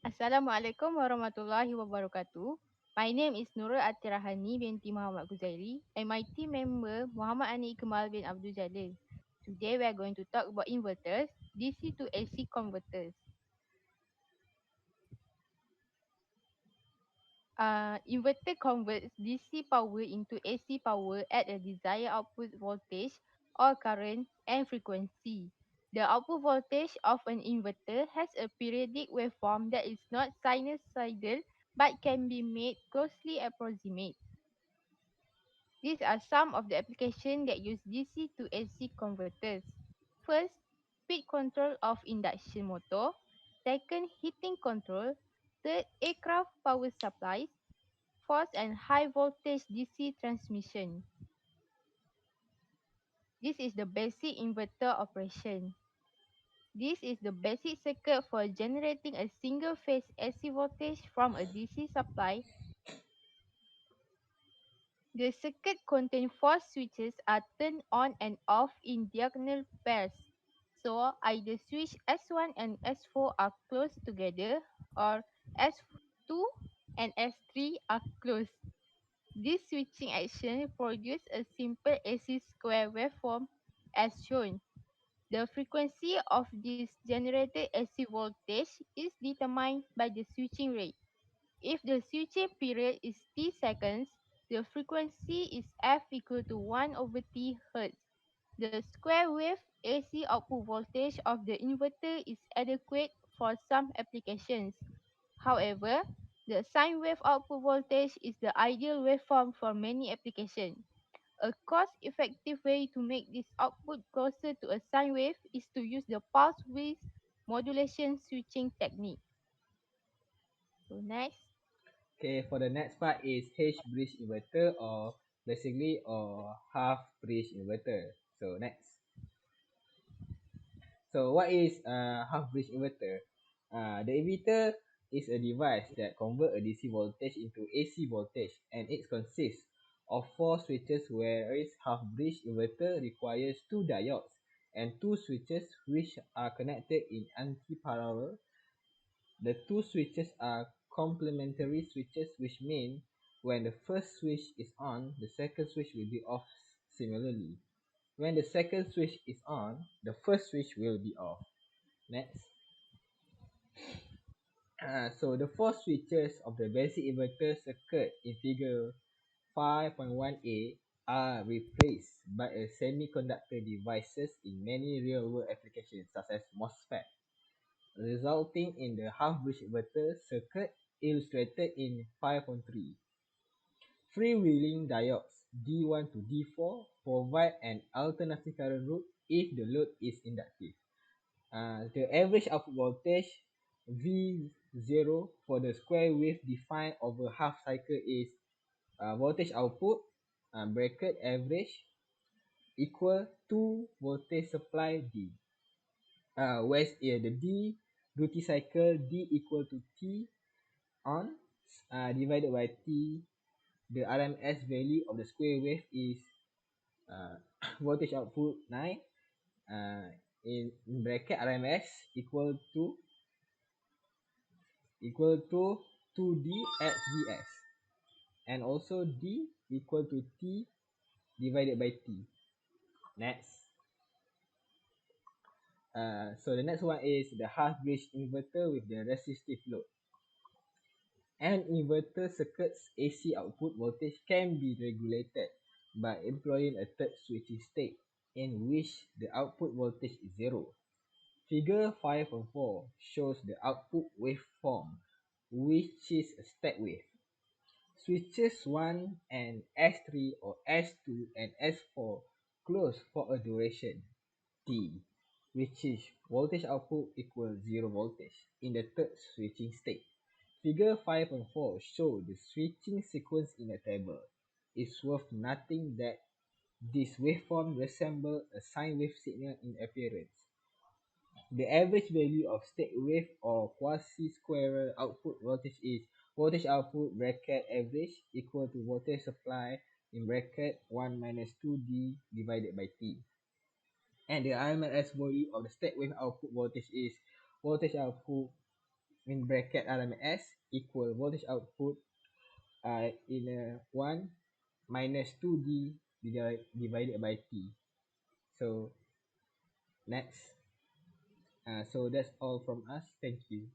Assalamualaikum warahmatullahi wabarakatuh. My name is Nurul Atira Hani binti Muhammad Guzairi and my team member Muhammad Anieq Kemal bin Abdul Jalil. Today we are going to talk about inverters, DC to AC converters. Inverter converts DC power into AC power at a desired output voltage or current and frequency. The output voltage of an inverter has a periodic waveform that is not sinusoidal but can be made closely approximate. These are some of the applications that use DC to AC converters. First, speed control of induction motor. Second, heating control. Third, aircraft power supplies. Force and high voltage DC transmission. This is the basic inverter operation. This is the basic circuit for generating a single phase AC voltage from a DC supply. The circuit contains four switches are turned on and off in diagonal pairs. So either switch S1 and S4 are close together or S2 and S3 are closed. This switching action produces a simple AC square waveform as shown. The frequency of this generated AC voltage is determined by the switching rate. If the switching period is T seconds, the frequency is F equal to 1 over T Hz. The square wave AC output voltage of the inverter is adequate for some applications. However, the sine wave output voltage is the ideal waveform for many applications. A cost-effective way to make this output closer to a sine wave is to use the pulse width modulation switching technique. So next, Okay, for the next part is H bridge inverter or half bridge inverter. So next. So what is half bridge inverter? The inverter is a device that converts a DC voltage into AC voltage, and it consists of four switches, whereas half bridge inverter requires two diodes and two switches which are connected in anti-parallel. The two switches are complementary switches, which mean when the first switch is on, the second switch will be off similarly. When the second switch is on, the first switch will be off. Next. So the four switches of the basic inverter circuit in figure 5.1a are replaced by a semiconductor devices in many real-world applications such as MOSFET, resulting in the half-bridge inverter circuit illustrated in 5.3. Freewheeling diodes D1 to D4 provide an alternative current route if the load is inductive. The average output voltage V0 for the square wave defined over half cycle is voltage output bracket average equal to voltage supply D. Whereas the D duty cycle D equal to T on divided by T. The RMS value of the square wave is uh, voltage output 9 uh, in bracket RMS equal to 2D at Vs, and also D equal to T divided by T. Next. So the next one is the half bridge inverter with the resistive load. An inverter circuit's AC output voltage can be regulated by employing a third switching state in which the output voltage is zero. Figure 5.4 shows the output waveform, which is a step wave. Switches 1 and S3 or S2 and S4 close for a duration T, which is voltage output equals 0 voltage in the third switching state. Figure 5.4 shows the switching sequence in a table. It's worth noting that this waveform resembles a sine wave signal in appearance. The average value of state wave or quasi-square output voltage is voltage output bracket average equal to voltage supply in bracket 1 minus 2D divided by T. And the RMS value of the state wave output voltage is voltage output in bracket RMS equal voltage output in a 1 minus 2D divided by T. So next, so that's all from us. Thank you.